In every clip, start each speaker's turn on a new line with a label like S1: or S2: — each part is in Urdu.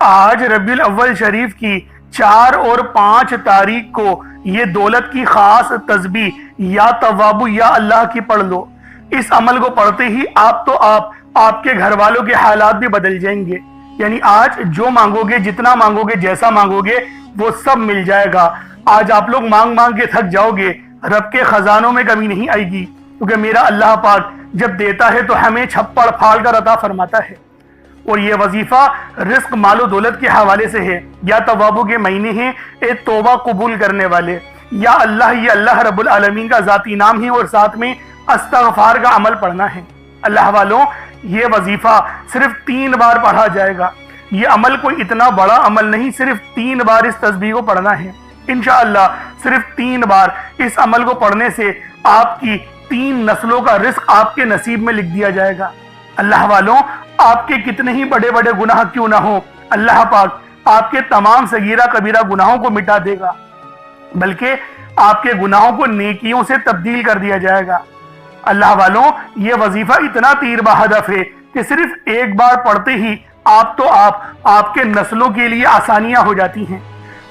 S1: آج ربیع الاول شریف کی 4 اور 5 تاریخ کو یہ دولت کی خاص تسبیح یا توابو یا اللہ کی پڑھ لو۔ اس عمل کو پڑھتے ہی آپ کے گھر والوں کے حالات بھی بدل جائیں گے۔ یعنی آج جو مانگو گے، جتنا مانگو گے، جیسا مانگو گے، وہ سب مل جائے گا۔ آج آپ لوگ مانگ کے تھک جاؤ گے، رب کے خزانوں میں کمی نہیں آئے گی، کیونکہ میرا اللہ پاک جب دیتا ہے تو ہمیں چھپڑ پھاڑ کر عطا فرماتا ہے۔ اور یہ وظیفہ رزق مال و دولت کے حوالے سے ہے۔ یا توابو کے مہینے ہیں، اے توبہ قبول کرنے والے۔ یا اللہ، یہ اللہ رب العالمین کا ذاتی نام ہے، اور ساتھ میں استغفار کا عمل پڑھنا ہے۔ اللہ والوں، یہ وظیفہ صرف 3 بار پڑھا جائے گا۔ یہ عمل کوئی اتنا بڑا عمل نہیں، صرف 3 بار اس تسبیح کو پڑھنا ہے۔ انشاءاللہ صرف 3 بار اس عمل کو پڑھنے سے آپ کی 3 نسلوں کا رزق آپ کے نصیب میں لکھ دیا جائے گا۔ اللہ والوں، آپ کے کتنے ہی بڑے بڑے گناہ کیوں نہ ہوں، اللہ پاک آپ کے تمام صغیرہ کبیرہ گناہوں کو مٹا دے گا، بلکہ آپ کے گناہوں کو نیکیوں سے تبدیل کر دیا جائے گا۔ اللہ والوں، یہ وظیفہ اتنا تیر بہدف ہے کہ صرف ایک بار پڑھتے ہی آپ کے نسلوں کے لیے آسانیاں ہو جاتی ہیں۔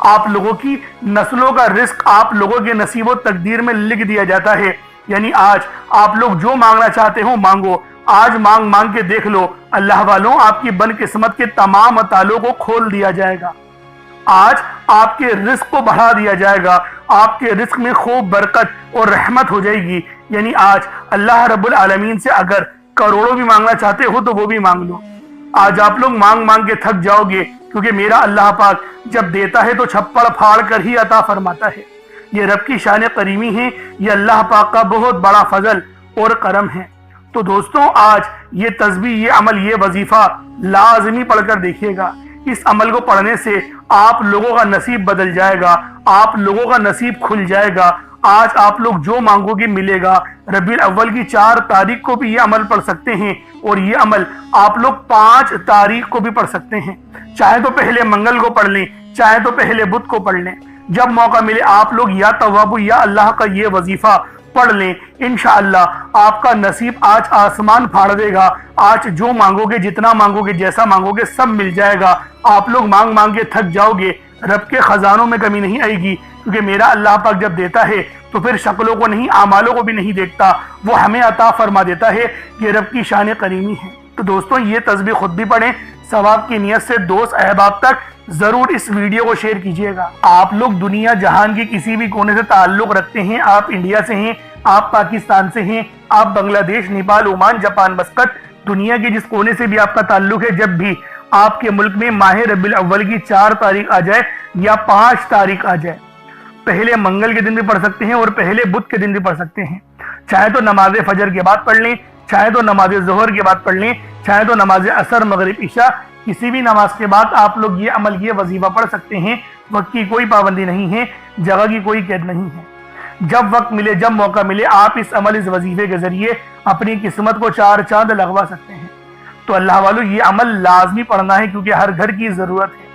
S1: آپ لوگوں کی نسلوں کا رزق آپ لوگوں کے نصیب و تقدیر میں لکھ دیا جاتا ہے۔ یعنی آج آپ لوگ جو مانگنا چاہتے ہو مانگو، آج مانگ کے دیکھ لو، اللہ والوں آپ کی بن قسمت کے تمام تالوں کو کھول دیا جائے گا۔ آج آپ کے رزق کو بڑھا دیا جائے گا، آپ کے رزق میں خوب برکت اور رحمت ہو جائے گی۔ یعنی آج اللہ رب العالمین سے اگر کروڑوں بھی مانگنا چاہتے ہو تو وہ بھی مانگ لو۔ آج آپ لوگ مانگ کے تھک جاؤ گے، کیونکہ میرا اللہ پاک جب دیتا ہے تو چھپڑ پھاڑ کر ہی عطا فرماتا ہے۔ یہ رب کی شان کریمی ہے، یہ اللہ پاک کا بہت بڑا فضل اور کرم ہے۔ تو دوستوں، آج یہ تسبیح، یہ عمل، یہ وظیفہ لازمی پڑھ کر دیکھیے گا۔ اس عمل کو پڑھنے سے آپ لوگوں کا نصیب بدل جائے گا، آپ لوگوں کا نصیب کھل جائے گا۔ آج آپ لوگ جو مانگو گے ملے گا۔ ربیع الاول کی 4 تاریخ کو بھی یہ عمل پڑھ سکتے ہیں، اور یہ عمل آپ لوگ 5 تاریخ کو بھی پڑھ سکتے ہیں۔ چاہے تو پہلے منگل کو پڑھ لیں، چاہے تو پہلے بدھ کو پڑھ لیں۔ جب موقع ملے آپ لوگ یا توابو یا اللہ کا یہ وظیفہ پڑھ لیں۔ انشاءاللہ آپ کا نصیب آج آسمان پھاڑ دے گا۔ آج جو مانگو گے، جتنا مانگو گے، جیسا مانگو گے، سب مل جائے گا۔ آپ لوگ مانگ کے تھک جاؤ گے، رب کے خزانوں میں کمی نہیں آئے گی، کیونکہ میرا اللہ پاک جب دیتا ہے تو پھر شکلوں کو نہیں، اعمالوں کو بھی نہیں دیکھتا، وہ ہمیں عطا فرما دیتا ہے۔ یہ رب کی شان کریمی ہے۔ تو دوستوں، یہ تسبیح خود بھی پڑھیں، ثواب کی نیت سے دوست احباب تک ضرور اس ویڈیو کو شیئر کیجیے گا۔ آپ لوگ دنیا جہان کے کسی بھی کونے سے تعلق رکھتے ہیں، آپ انڈیا سے ہیں، آپ پاکستان سے ہیں، آپ بنگلہ دیش، نیپال، عمان، جاپان، مسقط، دنیا کے جس کونے سے بھی آپ کا تعلق ہے، جب بھی آپ کے ملک میں ماہ ربیع الاول کی 4 تاریخ آ جائے یا 5 تاریخ آ جائے، پہلے منگل کے دن بھی پڑھ سکتے ہیں اور پہلے بدھ کے دن بھی پڑھ سکتے ہیں۔ چاہے تو نماز فجر کے بعد پڑھ لیں، چاہے تو نماز ظہر کے بعد پڑھ لیں، چاہے تو نماز عصر، مغرب، عشاء، کسی بھی نماز کے بعد آپ لوگ یہ عمل، یہ وظیفہ پڑھ سکتے ہیں۔ وقت کی کوئی پابندی نہیں ہے، جگہ کی کوئی قید نہیں ہے۔ جب وقت ملے، جب موقع ملے، آپ اس عمل، اس وظیفے کے ذریعے اپنی قسمت کو 4 چاند لگوا سکتے ہیں۔ تو اللہ والوں، یہ عمل لازمی پڑھنا ہے، کیونکہ ہر گھر کی ضرورت ہے۔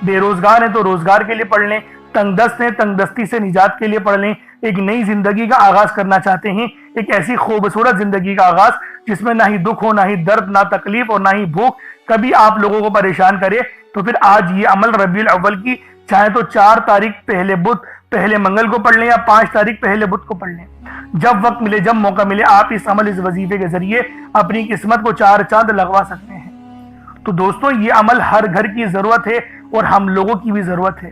S1: بے روزگار ہیں تو روزگار کے لیے پڑھ لیں، تنگ دست ہیں، تنگ دستی سے نجات کے لیے پڑھ لیں، ایک نئی زندگی کا آغاز کرنا چاہتے ہیں، ایک ایسی خوبصورت زندگی کا آغاز جس میں نہ ہی دکھ ہو، نہ ہی درد، نہ تکلیف اور نہ ہی بھوک کبھی آپ لوگوں کو پریشان کرے، تو پھر آج یہ عمل ربیع الاول کی چاہے تو 4 تاریخ پہلے بدھ، پہلے منگل کو پڑھ لیں، یا 5 تاریخ پہلے بدھ کو پڑھ لیں۔ جب وقت ملے، جب موقع ملے، آپ اس عمل، اس وظیفے کے ذریعے اپنی قسمت کو 4 چاند لگوا سکتے ہیں۔ تو دوستوں، یہ عمل ہر گھر کی ضرورت ہے اور ہم لوگوں کی بھی ضرورت ہے۔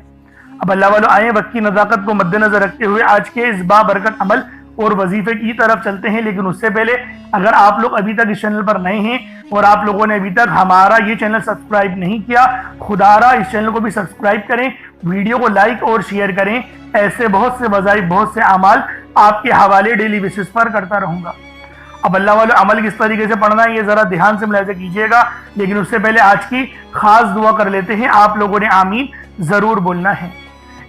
S1: اب اللہ والوں، آئیں وقت کی نزاکت کو مد نظر رکھتے ہوئے آج کے اس بابرکت عمل اور وظیفے کی طرف چلتے ہیں۔ لیکن اس سے پہلے اگر آپ لوگ ابھی تک اس چینل پر نئے ہیں اور آپ لوگوں نے ابھی تک ہمارا یہ چینل سبسکرائب نہیں کیا، خدارا اس چینل کو بھی سبسکرائب کریں، ویڈیو کو لائک اور شیئر کریں۔ ایسے بہت سے وظائف، بہت سے اعمال آپ کے حوالے ڈیلی بیسس پر کرتا رہوں گا۔ اب اللہ والوں، عمل کس طریقے سے پڑھنا ہے یہ ذرا دھیان سے ملاحظہ کیجیے گا، لیکن اس سے پہلے آج کی خاص دعا کر لیتے ہیں۔ آپ لوگوں نے آمین ضرور بولنا ہے۔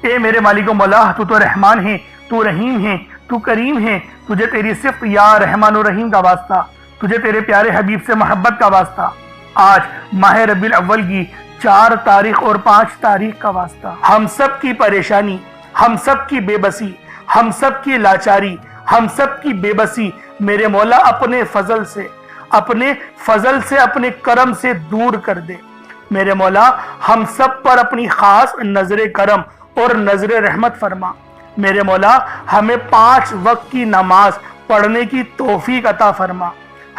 S1: اے میرے مالک و مولا، تو رحمان ہے، تو رحیم ہے، تو کریم ہے، تجھے تیری صفت یا رحمان و رحیم کا واسطہ، تجھے تیرے پیارے حبیب سے محبت کا واسطہ، آج ماہ ربیع الاول کی 4 تاریخ اور 5 تاریخ کا واسطہ۔ ہم سب کی پریشانی، ہم سب کی بے بسی، ہم سب کی لاچاری، ہم سب کی بے بسی میرے مولا اپنے فضل سے، اپنے کرم سے دور کر دے۔ میرے مولا ہم سب پر اپنی خاص نظر کرم اور نظر رحمت فرما۔ میرے مولا ہمیں 5 وقت کی نماز پڑھنے کی توفیق عطا فرما۔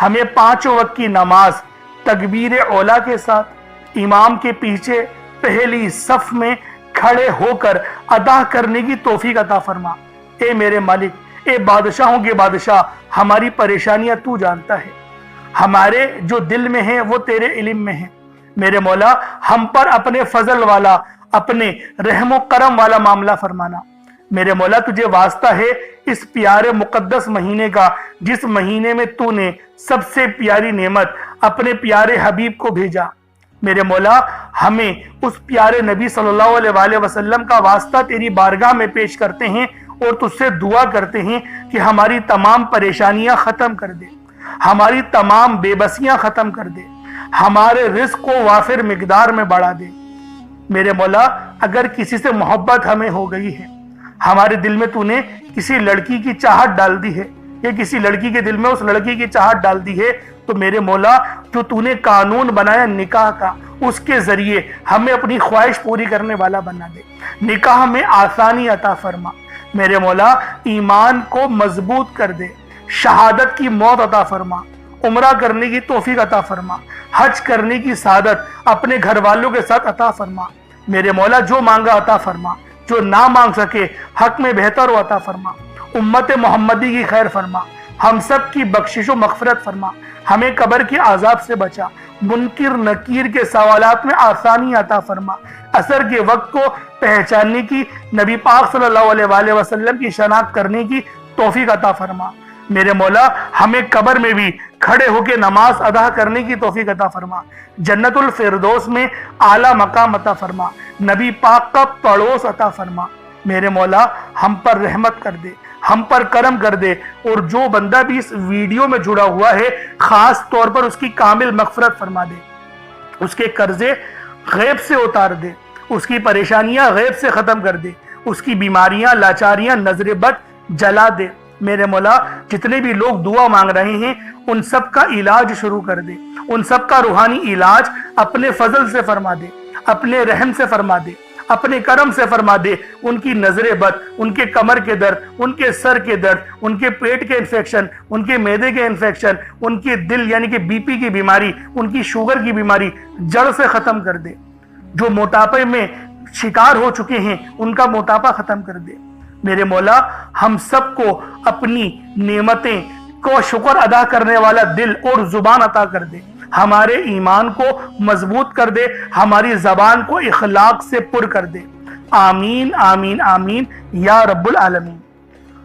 S1: ہمیں 5 وقت کی نماز تکبیر اولا کے ساتھ امام کے پیچھے پہلی صف میں کھڑے ہو کر ادا کرنے کی توفیق عطا فرما۔ اے میرے مالک، اے بادشاہوں کے بادشاہ، ہماری پریشانیاں تو جانتا ہے، ہمارے جو دل میں ہیں وہ تیرے علم میں ہیں۔ میرے مولا ہم پر اپنے فضل والا، اپنے رحم و کرم والا معاملہ فرمانا۔ میرے مولا تجھے واسطہ ہے اس پیارے مقدس مہینے کا، جس مہینے میں تو نے سب سے پیاری نعمت اپنے پیارے حبیب کو بھیجا۔ میرے مولا ہمیں اس پیارے نبی صلی اللہ علیہ وآلہ وسلم کا واسطہ تیری بارگاہ میں پیش کرتے ہیں اور تجھ سے دعا کرتے ہیں کہ ہماری تمام پریشانیاں ختم کر دے، ہماری تمام بے بسیاں ختم کر دے، ہمارے رزق کو وافر مقدار میں بڑھا دے۔ میرے مولا اگر کسی سے محبت ہمیں ہو گئی ہے، ہمارے دل میں تو نے کسی لڑکی کی چاہت ڈال دی ہے یا کسی لڑکی کے دل میں اس لڑکی کی چاہت ڈال دی ہے، تو میرے مولا جو تو نے قانون بنایا نکاح کا، اس کے ذریعے ہمیں اپنی خواہش پوری کرنے والا بنا دے، نکاح میں آسانی عطا فرما۔ میرے مولا ایمان کو مضبوط کر دے، شہادت کی موت عطا فرما، عمرہ کرنے کی توفیق عطا فرما، حج کرنے کی سعادت اپنے گھر والوں کے ساتھ عطا فرما۔ میرے مولا جو مانگا عطا فرما، جو نہ مانگ سکے حق میں بہتر ہو عطا فرما۔ امت محمدی کی خیر فرما، ہم سب کی بخشش و مغفرت فرما، ہمیں قبر کے عذاب سے بچا، منکر نکیر کے سوالات میں آسانی عطا فرما، عصر کے وقت کو پہچاننے کی، نبی پاک صلی اللہ علیہ وآلہ وسلم کی شناخت کرنے کی توفیق عطا فرما۔ میرے مولا ہمیں قبر میں بھی کھڑے ہو کے نماز ادا کرنے کی توفیق عطا فرما، جنت الفردوس میں اعلیٰ مقام عطا فرما، نبی پاک کا پڑوس عطا فرما۔ میرے مولا ہم پر رحمت کر دے، ہم پر کرم کر دے، اور جو بندہ بھی اس ویڈیو میں جڑا ہوا ہے خاص طور پر اس کی کامل مغفرت فرما دے، اس کے قرضے غیب سے اتار دے، اس کی پریشانیاں غیب سے ختم کر دے، اس کی بیماریاں لاچاریاں نظر بد جلا دے۔ میرے مولا جتنے بھی لوگ دعا مانگ رہے ہیں ان سب کا علاج شروع کر دے، ان سب کا روحانی علاج اپنے فضل سے فرما دے، اپنے رحم سے فرما دے، اپنے کرم سے فرما دے۔ ان کی نظر بد، ان کے کمر کے درد، ان کے سر کے درد، ان کے پیٹ کے انفیکشن، ان کے معدے کے انفیکشن، ان کے دل یعنی کہ بی پی کی بیماری، ان کی شوگر کی بیماری جڑ سے ختم کر دے۔ جو موٹاپے میں شکار ہو چکے ہیں ان کا موٹاپا ختم کر دے۔ میرے مولا ہم سب کو اپنی نعمتیں کو شکر ادا کرنے والا دل اور زبان عطا کر دے، ہمارے ایمان کو مضبوط کر دے، ہماری زبان کو اخلاق سے پر کر دے۔ آمین آمین آمین یا رب العالمین۔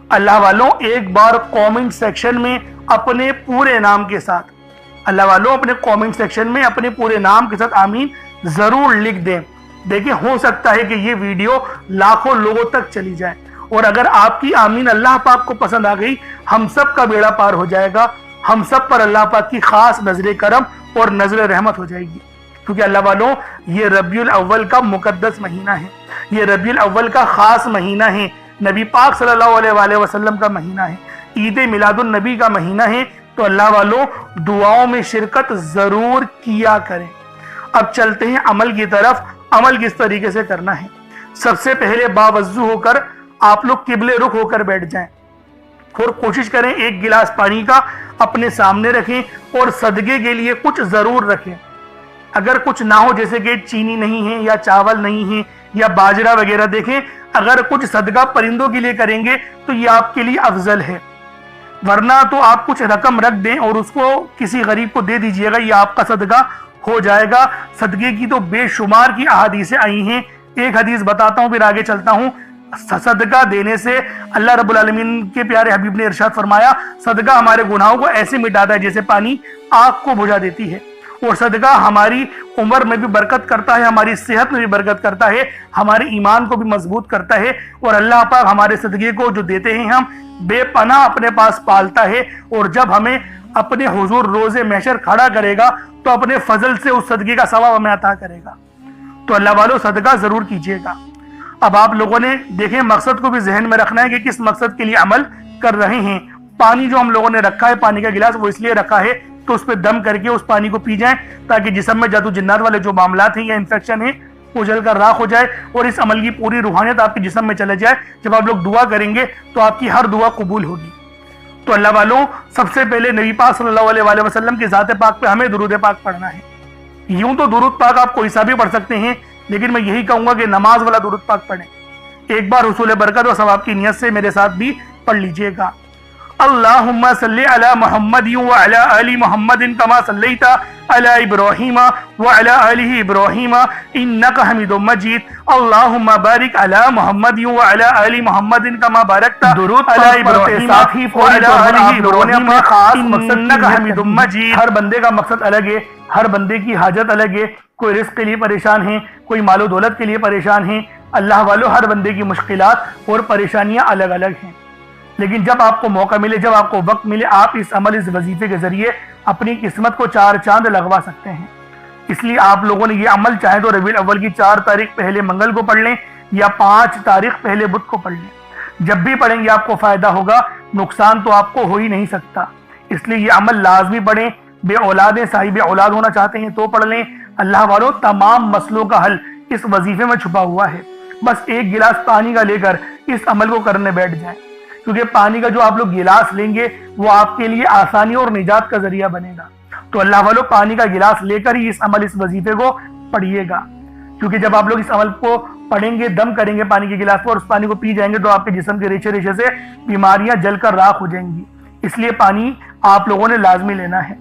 S1: اللہ والوں ایک بار کامنٹ سیکشن میں اپنے پورے نام کے ساتھ، اللہ والوں اپنے کامنٹ سیکشن میں اپنے پورے نام کے ساتھ آمین ضرور لکھ دیں۔ دیکھیں ہو سکتا ہے کہ یہ ویڈیو لاکھوں لوگوں تک چلی جائے، اور اگر آپ کی آمین اللہ پاک کو پسند آ گئی ہم سب کا بیڑا پار ہو جائے گا، ہم سب پر اللہ پاک کی خاص نظر کرم اور نظر رحمت ہو جائے گی۔ کیونکہ اللہ والوں یہ ربیع الاول کا مقدس مہینہ ہے، یہ ربیع الاول کا خاص مہینہ ہے، نبی پاک صلی اللہ علیہ وآلہ وسلم کا مہینہ ہے، عید میلاد النبی کا مہینہ ہے، تو اللہ والوں دعاؤں میں شرکت ضرور کیا کریں۔ اب چلتے ہیں عمل کی طرف۔ عمل کس طریقے سے کرنا ہے؟ سب سے پہلے باوضو ہو کر آپ لوگ قبلے رخ ہو کر بیٹھ جائیں اور کوشش کریں ایک گلاس پانی کا اپنے سامنے رکھیں اور صدقے کے لیے کچھ ضرور رکھیں۔ اگر کچھ نہ ہو جیسے کہ چینی نہیں ہے یا چاول نہیں ہے یا باجرہ وغیرہ، دیکھیں اگر کچھ صدقہ پرندوں کے لیے کریں گے تو یہ آپ کے لیے افضل ہے، ورنہ تو آپ کچھ رقم رکھ دیں اور اس کو کسی غریب کو دے دیجئے گا، یہ آپ کا صدقہ ہو جائے گا۔ صدقے کی تو بے شمار کی احادیثیں آئی ہیں، ایک حدیث بتاتا ہوں پھر آگے چلتا ہوں۔ صدقہ دینے سے اللہ رب العالمین کے پیارے حبیب نے ارشاد فرمایا، صدقہ ہمارے گناہوں کو ایسے مٹاتا ہے جیسے پانی آگ کو بجھا دیتی ہے، اور صدقہ ہماری عمر میں بھی برکت کرتا ہے، ہماری صحت میں بھی برکت کرتا ہے، ہمارے ایمان کو بھی مضبوط کرتا ہے، اور اللہ پاک ہمارے صدقے کو جو دیتے ہیں ہم بے پناہ اپنے پاس پالتا ہے، اور جب ہمیں اپنے حضور روز محشر کھڑا کرے گا تو اپنے فضل سے اس صدقے کا ثواب ہمیں عطا کرے گا۔ تو اللہ والوں صدقہ ضرور کیجیے گا۔ اب آپ لوگوں نے دیکھیں مقصد کو بھی ذہن میں رکھنا ہے کہ کس مقصد کے لیے عمل کر رہے ہیں۔ پانی جو ہم لوگوں نے رکھا ہے، پانی کا گلاس، وہ اس لیے رکھا ہے تو اس پہ دم کر کے اس پانی کو پی جائیں تاکہ جسم میں جادو جنات والے جو معاملات ہیں یا انفیکشن ہیں وہ جل کر راکھ ہو جائے اور اس عمل کی پوری روحانیت آپ کے جسم میں چلے جائے. جب آپ لوگ دعا کریں گے تو آپ کی ہر دعا قبول ہوگی. تو اللہ والوں، سب سے پہلے نبی پاک صلی اللہ علیہ وآلہ وسلم کی ذات پاک پہ ہمیں درود پاک پڑھنا ہے. یوں تو درود پاک آپ کوئی سا بھی پڑھ سکتے ہیں، لیکن میں یہی کہوں گا کہ نماز والا درود پاک پڑھیں. ایک بار حصول برکت و ثواب کی نیت سے میرے ساتھ بھی پڑھ لیجئے گا. اللہم صلی علی محمد وعلی آل محمد کما صلیت علی ابراہیم وعلی آل ابراہیم انک حمید مجید. اللہم بارک علی محمد وعلی آل محمد کما بارکت علی ابراہیم وعلی آل ابراہیم انک حمید مجید. ہر بندے کا مقصد الگ ہے، ہر بندے کی حاجت الگ ہے. کوئی رزق کے لیے پریشان ہے، کوئی مال و دولت کے لیے پریشان ہے. اللہ والوں، ہر بندے کی مشکلات اور پریشانیاں الگ الگ ہیں. لیکن جب آپ کو موقع ملے، جب آپ کو وقت ملے، آپ اس عمل، اس وظیفے کے ذریعے اپنی قسمت کو 4 چاند لگوا سکتے ہیں. اس لیے آپ لوگوں نے یہ عمل چاہے تو ربیع الاول کی 4 تاریخ پہلے منگل کو پڑھ لیں یا 5 تاریخ پہلے بدھ کو پڑھ لیں. جب بھی پڑھیں گے آپ کو فائدہ ہوگا، نقصان تو آپ کو ہو ہی نہیں سکتا. اس لیے یہ عمل لازمی پڑھیں. بے اولاد ہیں، صاحب اولاد ہونا چاہتے ہیں تو پڑھ لیں. اللہ والوں، تمام مسئلوں کا حل اس وظیفے میں چھپا ہوا ہے. بس ایک گلاس پانی کا لے کر اس عمل کو کرنے بیٹھ جائیں، کیونکہ پانی کا جو آپ لوگ گلاس لیں گے وہ آپ کے لیے آسانی اور نجات کا ذریعہ بنے گا. تو اللہ والوں، پانی کا گلاس لے کر ہی اس عمل، اس وظیفے کو پڑھیے گا. کیونکہ جب آپ لوگ اس عمل کو پڑھیں گے، دم کریں گے پانی کے گلاس کو اور اس پانی کو پی جائیں گے تو آپ کے جسم کے ریشے ریشے سے بیماریاں جل کر راکھ ہو جائیں گی. اس لیے پانی آپ لوگوں نے لازمی لینا ہے.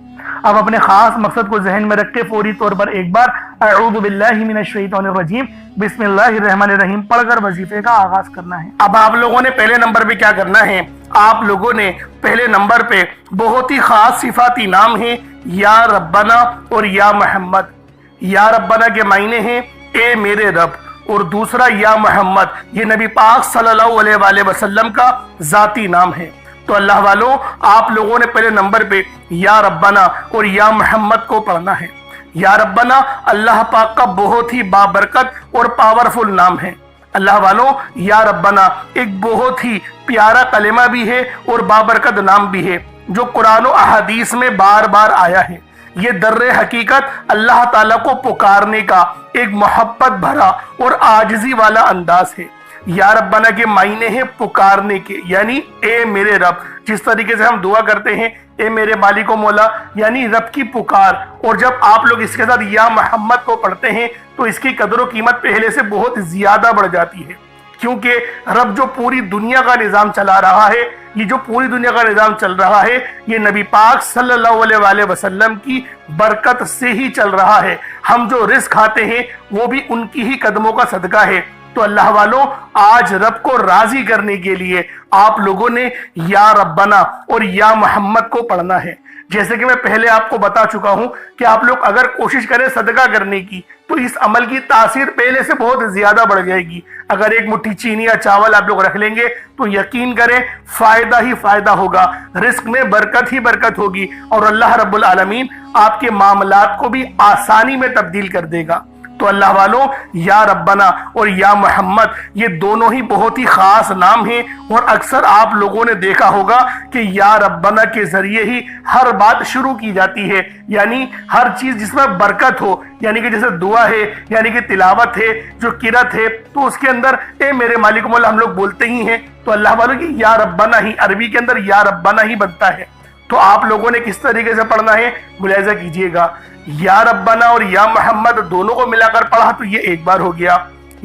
S1: اب اپنے خاص مقصد کو ذہن میں رکھ کے فوری طور پر ایک بار اعوذ باللہ من الشیطان الرجیم بسم اللہ الرحمن الرحیم پڑھ کر وظیفے کا آغاز کرنا ہے. اب آپ لوگوں نے پہلے نمبر پہ کیا کرنا ہے؟ آپ لوگوں نے پہلے نمبر پہ بہت ہی خاص صفاتی نام ہیں یا ربنا اور یا محمد. یا ربنا کے معنی ہیں اے میرے رب، اور دوسرا یا محمد یہ نبی پاک صلی اللہ علیہ وآلہ وسلم کا ذاتی نام ہے. تو اللہ والوں، آپ لوگوں نے پہلے نمبر پہ یا ربنا اور یا محمد کو پڑھنا ہے. یا ربنا اللہ پاک کا بہت ہی بابرکت اور پاورفل نام ہے. اللہ والوں، یا ربنا ایک بہت ہی پیارا کلمہ بھی ہے اور بابرکت نام بھی ہے جو قرآن و احادیث میں بار بار آیا ہے. یہ در حقیقت اللہ تعالیٰ کو پکارنے کا ایک محبت بھرا اور عاجزی والا انداز ہے. یا ربنا کے معنی ہیں پکارنے کے، یعنی اے میرے رب. جس طریقے سے ہم دعا کرتے ہیں اے میرے مالک و مولا، یعنی رب کی پکار. اور جب آپ لوگ اس کے ساتھ یا محمد کو پڑھتے ہیں تو اس کی قدر و قیمت پہلے سے بہت زیادہ بڑھ جاتی ہے. کیونکہ رب جو پوری دنیا کا نظام چلا رہا ہے، یہ جو پوری دنیا کا نظام چل رہا ہے، یہ نبی پاک صلی اللہ علیہ وآلہ وسلم کی برکت سے ہی چل رہا ہے. ہم جو رزق کھاتے ہیں وہ بھی ان کی ہی قدموں کا صدقہ ہے. تو اللہ والوں، آج رب کو راضی کرنے کے لیے آپ لوگوں نے یا ربنا اور یا محمد کو پڑھنا ہے. جیسے کہ میں پہلے آپ کو بتا چکا ہوں کہ آپ لوگ اگر کوشش کریں صدقہ کرنے کی تو اس عمل کی تاثیر پہلے سے بہت زیادہ بڑھ جائے گی. اگر ایک مٹھی چینی یا چاول آپ لوگ رکھ لیں گے تو یقین کریں فائدہ ہی فائدہ ہوگا، رزق میں برکت ہی برکت ہوگی اور اللہ رب العالمین آپ کے معاملات کو بھی آسانی میں تبدیل کر دے گا. تو اللہ والوں، یا ربنا اور یا محمد یہ دونوں ہی بہت ہی خاص نام ہیں اور اکثر آپ لوگوں نے دیکھا ہوگا کہ یا ربنا کے ذریعے ہی ہر بات شروع کی جاتی ہے. یعنی ہر چیز جس میں برکت ہو، یعنی کہ جیسے دعا ہے، یعنی کہ تلاوت ہے، جو قرات ہے، تو اس کے اندر اے میرے مالک مولا ہم لوگ بولتے ہی ہیں. تو اللہ والوں کی یا ربنا ہی عربی کے اندر یا ربنا ہی بنتا ہے. تو آپ لوگوں نے کس طریقے سے پڑھنا ہے ملاحظہ کیجئے گا. یا ربنا اور یا محمد دونوں کو ملا کر پڑھا تو یہ ایک بار ہو گیا.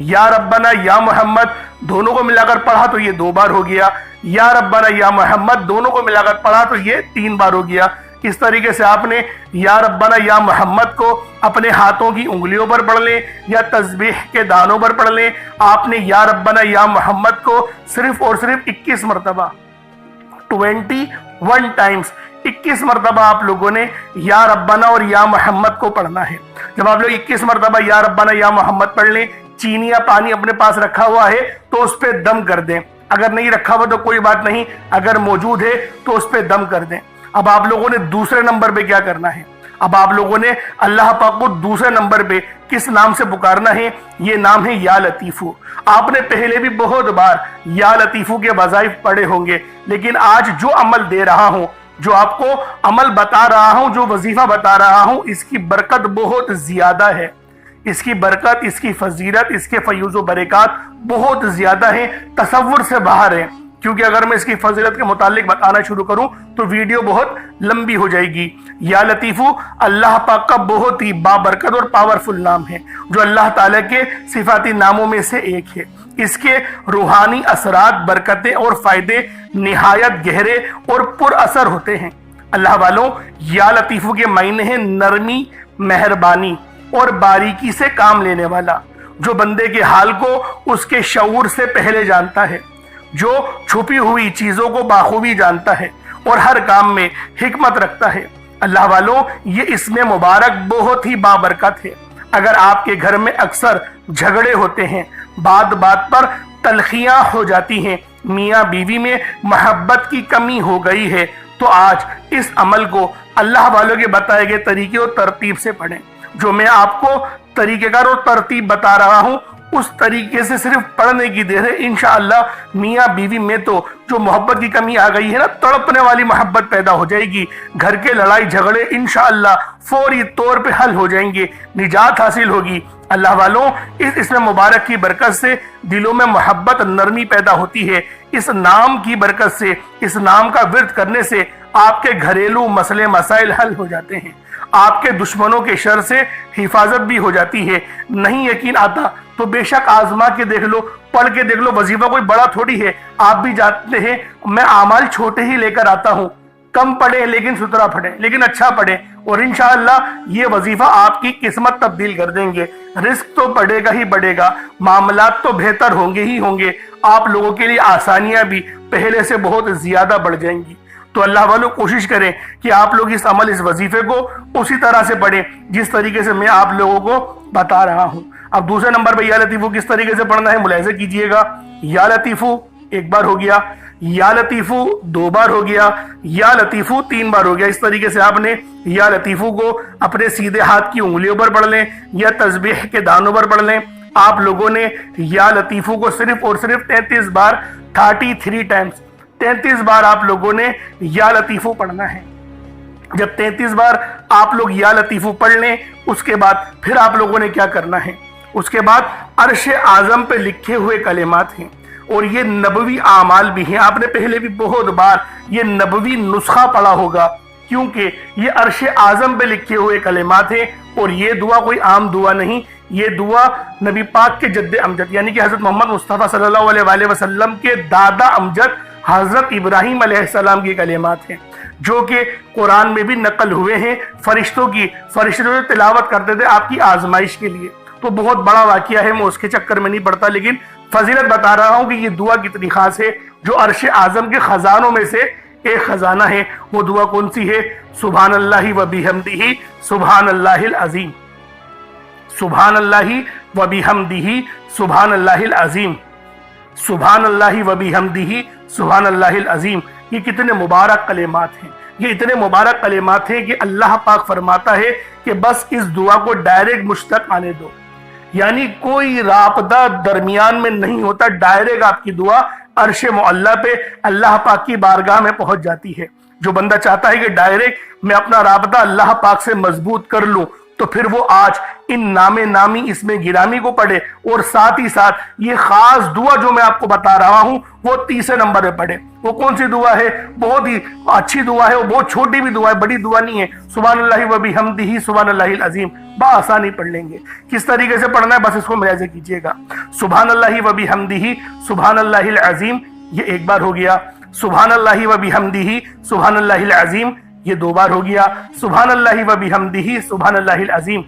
S1: یا ربنا یا محمد دونوں کو ملا کر پڑھا تو یہ 2 بار ہو گیا. یا ربنا یا محمد دونوں کو ملا کر پڑھا تو یہ 3 بار ہو گیا. اس طریقے سے آپ نے یا ربنا یا محمد کو اپنے ہاتھوں کی انگلیوں پر پڑھ لیں یا تسبیح کے دانوں پر پڑھ لیں. آپ نے یا ربنا یا محمد کو صرف اور صرف 21 مرتبہ 21 ٹائمز 21 مرتبہ آپ لوگوں نے یا ربنا اور یا محمد کو پڑھنا ہے. جب آپ لوگ 21 مرتبہ یا ربنا یا محمد پڑھ لیں، چینی یا پانی اپنے پاس رکھا ہوا ہے تو اس پہ دم کر دیں. اگر نہیں رکھا ہوا تو کوئی بات نہیں، اگر موجود ہے تو اس پہ دم کر دیں. اب آپ لوگوں نے دوسرے نمبر پہ کیا کرنا ہے؟ اب آپ لوگوں نے اللہ پاک کو دوسرے نمبر پہ کس نام سے پکارنا ہے؟ یہ نام ہے یا لطیفو. آپ نے پہلے بھی بہت بار یا لطیفو کے وظائف پڑھے ہوں گے، لیکن آج جو عمل دے رہا ہوں جو آپ کو عمل بتا رہا ہوں، جو وظیفہ بتا رہا ہوں، اس کی برکت بہت زیادہ ہے، اس کی برکت، اس کی فضیلت، اس کے فیوز و برکات بہت زیادہ ہیں، تصور سے باہر ہیں، کیونکہ اگر میں اس کی فضیلت کے متعلق بتانا شروع کروں تو ویڈیو بہت لمبی ہو جائے گی۔ یا لطیفو اللہ پاک کا بہت ہی بابرکت اور پاورفل نام ہے، جو اللہ تعالیٰ کے صفاتی ناموں میں سے ایک ہے۔ اس کے روحانی اثرات، برکتیں اور فائدے نہایت گہرے اور پر اثر ہوتے ہیں۔ اللہ والوں، یا لطیفو کے معنی ہیں نرمی، مہربانی اور باریکی سے کام لینے والا، جو بندے کے حال کو اس کے شعور سے پہلے جانتا ہے، جو چھپی ہوئی چیزوں کو بخوبی جانتا ہے اور ہر کام میں حکمت رکھتا ہے۔ اللہ والوں، یہ اسم مبارک بہت ہی بابرکت ہے۔ اگر آپ کے گھر میں اکثر جھگڑے ہوتے ہیں، بات بات پر تلخیاں ہو جاتی ہیں، میاں بیوی میں محبت کی کمی ہو گئی ہے، تو آج اس عمل کو اللہ والوں کے بتائے گئے طریقے اور ترتیب سے پڑھیں۔ جو میں آپ کو طریقہ کار اور ترتیب بتا رہا ہوں، اس طریقے سے صرف پڑھنے کی دیر ہے، انشاءاللہ میاں بیوی میں تو جو محبت کی کمی آ گئی ہے نا، تڑپنے والی محبت پیدا ہو جائے گی، گھر کے لڑائی جھگڑے انشاءاللہ فوری طور پہ حل ہو جائیں گے، نجات حاصل ہوگی۔ اللہ والوں، اس اسم مبارک کی برکت سے دلوں میں محبت، نرمی پیدا ہوتی ہے۔ اس نام کی برکت سے، اس نام کا ورد کرنے سے آپ کے گھریلو مسئلے مسائل حل ہو جاتے ہیں، آپ کے دشمنوں کے شر سے حفاظت بھی ہو جاتی ہے۔ نہیں یقین آتا تو بے شک آزما کے دیکھ لو، پڑھ کے دیکھ لو، وظیفہ کوئی بڑا تھوڑی ہے۔ آپ بھی جانتے ہیں میں اعمال چھوٹے ہی لے کر آتا ہوں، کم پڑھیں لیکن ستھرا پڑھیں، لیکن اچھا پڑھیں، اور انشاءاللہ یہ وظیفہ آپ کی قسمت تبدیل کر دیں گے۔ رزق تو بڑھے گا ہی بڑھے گا، معاملات تو بہتر ہوں گے ہی ہوں گے، آپ لوگوں کے لیے آسانیاں بھی پہلے سے بہت زیادہ بڑھ جائیں گی۔ تو اللہ والوں، کوشش کریں کہ آپ لوگ اس عمل، اس وظیفے کو اسی طرح سے پڑھیں جس طریقے سے میں آپ لوگوں کو بتا رہا ہوں۔ اب دوسرے نمبر پہ یا لطیفو کس طریقے سے پڑھنا ہے ملاحظہ کیجئے گا۔ یا لطیفو ایک بار ہو گیا، یا لطیفو دو بار ہو گیا، یا لطیفو تین بار ہو گیا۔ اس طریقے سے آپ نے یا لطیفو کو اپنے سیدھے ہاتھ کی انگلیوں پر پڑھ لیں یا تسبیح کے دانوں پر پڑھ لیں۔ آپ لوگوں نے یا لطیفو کو صرف اور صرف 33 بار، 33 ٹائمز 33 بار آپ لوگوں نے یا لطیفو پڑھنا ہے۔ جب 33 بار آپ لوگ یا لطیفو پڑھ لیں، اس کے بعد پھر آپ لوگوں نے کیا کرنا ہے؟ اس کے بعد عرش اعظم پہ لکھے ہوئے کلمات ہیں، اور یہ نبوی اعمال بھی ہیں۔ آپ نے پہلے بھی بہت بار یہ نبوی نسخہ پڑھا ہوگا، کیونکہ یہ عرش اعظم پہ لکھے ہوئے کلمات ہیں، اور یہ دعا کوئی عام دعا نہیں، یہ دعا نبی پاک کے جد امجد یعنی کہ حضرت محمد مصطفیٰ صلی اللہ علیہ وآلہ وسلم کے دادا امجد حضرت ابراہیم علیہ السلام کی کلمات ہیں، جو کہ قرآن میں بھی نقل ہوئے ہیں، فرشتے جو تلاوت کرتے تھے آپ کی آزمائش کے لیے۔ تو بہت بڑا واقعہ ہے، میں اس کے چکر میں نہیں پڑتا، لیکن فضیلت بتا رہا ہوں کہ یہ دعا کتنی خاص ہے، جو عرش اعظم کے خزانوں میں سے ایک خزانہ ہے۔ وہ دعا کون سی ہے؟ سبحان اللہ و بحمدہ سبحان اللہ العظیم، سبحان اللہ و بحمدہ سبحان اللہ العظیم، سبحان اللہ و بحمدہ سبحان اللہ العظیم۔ یہ کتنے مبارک کلمات ہیں، یہ اتنے مبارک کلمات ہیں کہ اللہ پاک فرماتا ہے کہ بس اس دعا کو ڈائریکٹ مجھ تک آنے دو، یعنی کوئی رابطہ درمیان میں نہیں ہوتا، ڈائریکٹ آپ کی دعا عرش معلیٰ پہ اللہ پاک کی بارگاہ میں پہنچ جاتی ہے۔ جو بندہ چاہتا ہے کہ ڈائریکٹ میں اپنا رابطہ اللہ پاک سے مضبوط کر لوں، تو پھر وہ آج ان نام نامی اسم گرامی کو پڑھے، اور ساتھ ہی ساتھ یہ خاص دعا جو میں آپ کو بتا رہا ہوں وہ تیسرے نمبر پہ پڑھے۔ وہ کون سی دعا ہے؟ بہت ہی اچھی دعا ہے، وہ بہت چھوٹی بھی دعا ہے، بڑی دعا نہیں ہے۔ سبحان اللہ و بحمدہ سبحان اللہ العظیم بآسانی پڑھ لیں گے۔ کس طریقے سے پڑھنا ہے بس اس کو ملاحظہ کیجئے گا۔ سبحان اللہ و بحمدہ سبحان اللہ العظیم، یہ ایک بار ہو گیا۔ سبحان اللہ و بحمدہ سبحان اللہ العظیم، یہ دو بار ہو گیا۔ سبحان اللہ و بحمدہ سبحان اللہ العظیم،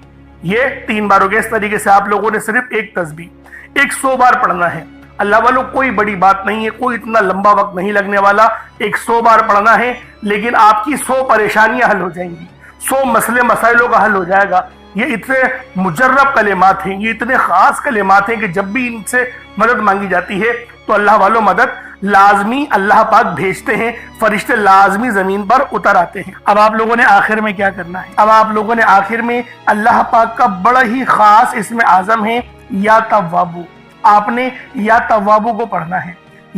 S1: یہ تین بار ہو گیا۔ اس طریقے سے آپ لوگوں نے صرف ایک تسبیح 100 بار پڑھنا ہے۔ اللہ والوں، کوئی بڑی بات نہیں ہے، کوئی اتنا لمبا وقت نہیں لگنے والا، 100 بار پڑھنا ہے، لیکن آپ کی 100 پریشانیاں حل ہو جائیں گی، 100 مسئلے مسائلوں کا حل ہو جائے گا۔ یہ اتنے مجرب کلمات ہیں، یہ اتنے خاص کلمات ہیں کہ جب بھی ان سے مدد مانگی جاتی ہے تو اللہ والوں مدد لازمی اللہ پاک بھیجتے ہیں، فرشتے لازمی زمین پر اتر آتے ہیں۔ اب آپ لوگوں نے آخر میں کیا کرنا ہے؟ اب آپ لوگوں نے آخر میں اللہ پاک کا بڑا ہی خاص اسم اعظم ہے یا توابو، آپ نے یا توابو کو پڑھنا ہے۔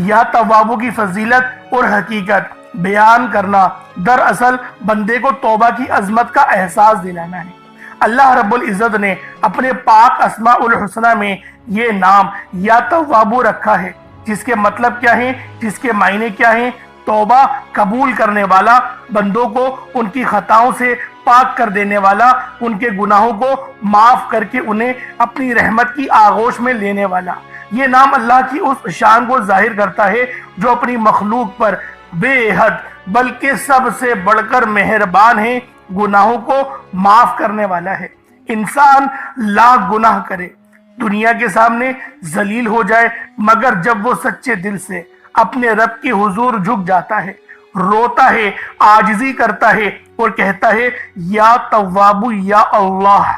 S1: یا توابو کی فضیلت اور حقیقت بیان کرنا دراصل بندے کو توبہ کی عظمت کا احساس دلانا ہے۔ اللہ رب العزت نے اپنے پاک اسماء الحسنہ میں یہ نام یا توابو رکھا ہے، جس کے مطلب کیا ہیں، جس کے معنی کیا ہیں؟ توبہ قبول کرنے والا، بندوں کو ان کی خطاؤں سے پاک کر دینے والا، ان کے گناہوں کو معاف کر کے انہیں اپنی رحمت کی آغوش میں لینے والا۔ یہ نام اللہ کی اس شان کو ظاہر کرتا ہے جو اپنی مخلوق پر بے حد بلکہ سب سے بڑھ کر مہربان ہے، گناہوں کو معاف کرنے والا ہے۔ انسان لاکھ گناہ کرے، دنیا کے سامنے ذلیل ہو جائے، مگر جب وہ سچے دل سے اپنے رب کے حضور جھک جاتا ہے، روتا ہے، عاجزی کرتا ہے اور کہتا ہے یا تواب یا اللہ،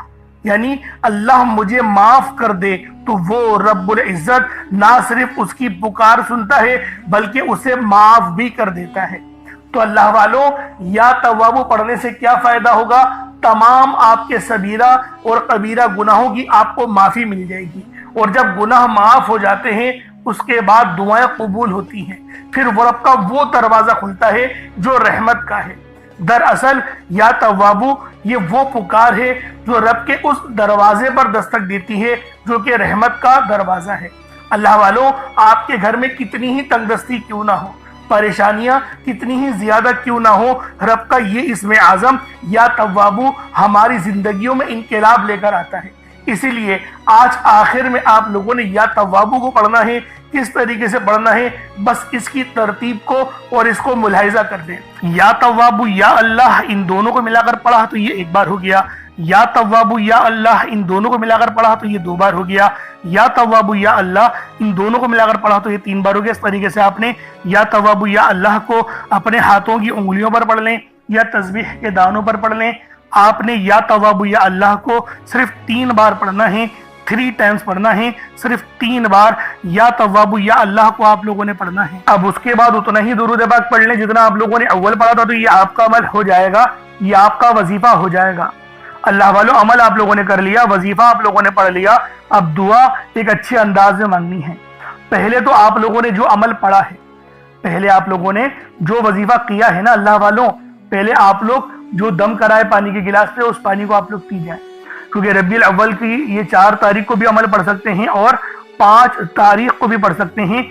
S1: یعنی اللہ مجھے معاف کر دے، تو وہ رب العزت نہ صرف اس کی پکار سنتا ہے بلکہ اسے معاف بھی کر دیتا ہے۔ تو اللہ والوں، یا توابو پڑھنے سے کیا فائدہ ہوگا؟ تمام آپ کے صغیرہ اور کبیرہ گناہوں کی آپ کو معافی مل جائے گی، اور جب گناہ معاف ہو جاتے ہیں اس کے بعد دعائیں قبول ہوتی ہیں، پھر وہ رب کا وہ دروازہ کھلتا ہے جو رحمت کا ہے۔ دراصل یا توابو یہ وہ پکار ہے جو رب کے اس دروازے پر دستک دیتی ہے جو کہ رحمت کا دروازہ ہے۔ اللہ والوں، آپ کے گھر میں کتنی ہی تنگ دستی کیوں نہ ہو، پریشانیاں کتنی ہی زیادہ کیوں نہ ہو، رب کا یہ اسم اعظم یا توابو ہماری زندگیوں میں انقلاب لے کر آتا ہے۔ اسی لیے آج آخر میں آپ لوگوں نے یا توابو کو پڑھنا ہے۔ کس طریقے سے پڑھنا ہے، بس اس کی ترتیب کو اور اس کو ملاحظہ کر دیں۔ یا توابو یا اللہ ان دونوں کو ملا کر پڑھا تو یہ ایک بار ہو گیا، یا توابو یا اللہ ان دونوں کو ملا کر پڑھا تو یہ دو بار ہو گیا، یا توابو یا اللہ ان دونوں کو ملا کر پڑھا تو یہ تین بار ہو گیا۔ اس طریقے سے آپ نے یا توابو یا اللہ کو اپنے ہاتھوں کی انگلیوں پر پڑھ لیں یا تسبیح کے دانوں پر پڑھ لیں۔ آپ نے یا توابو یا اللہ کو صرف 3 بار پڑھنا ہے، 3 ٹائمز پڑھنا ہے، صرف 3 بار یا توابو یا اللہ کو آپ لوگوں نے پڑھنا ہے۔ اب اس کے بعد اتنا ہی درود پاک پڑھ لیں جتنا آپ لوگوں نے اول پڑھا تھا، تو یہ آپ کا عمل ہو جائے گا، یہ آپ کا وظیفہ ہو جائے گا۔ اللہ والوں، عمل آپ لوگوں نے کر لیا، وظیفہ آپ لوگوں نے پڑھ لیا، اب دعا ایک اچھے انداز میں مانگنی ہے۔ پہلے تو آپ لوگوں نے جو عمل پڑھا ہے، پہلے آپ لوگوں نے جو وظیفہ کیا ہے نا اللہ والوں، پہلے آپ لوگ جو دم کرائے پانی کے گلاس پہ، اس پانی کو آپ لوگ پی جائیں، کیونکہ ربیع الاول کی یہ 4 تاریخ کو بھی عمل پڑھ سکتے ہیں اور 5 تاریخ کو بھی پڑھ سکتے ہیں،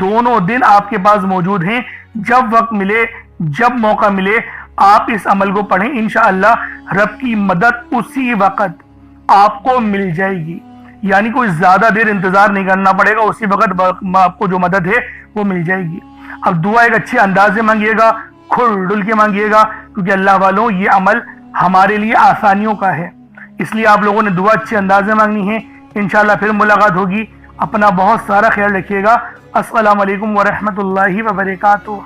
S1: دونوں دن آپ کے پاس موجود ہیں۔ جب وقت ملے، جب موقع ملے، آپ اس عمل کو پڑھیں، انشاءاللہ رب کی مدد اسی وقت آپ کو مل جائے گی، یعنی کوئی زیادہ دیر انتظار نہیں کرنا پڑے گا، اسی وقت آپ کو جو مدد ہے وہ مل جائے گی۔ اب دعا ایک اچھے انداز سے مانگیے گا، کھل ڈل کے مانگیے گا، کیونکہ اللہ والوں یہ عمل ہمارے لیے آسانیوں کا ہے، اس لیے آپ لوگوں نے دعا اچھے انداز میں مانگنی ہے۔ انشاءاللہ پھر ملاقات ہوگی، اپنا بہت سارا خیال رکھیے گا۔ السلام علیکم ورحمۃ اللہ وبرکاتہ۔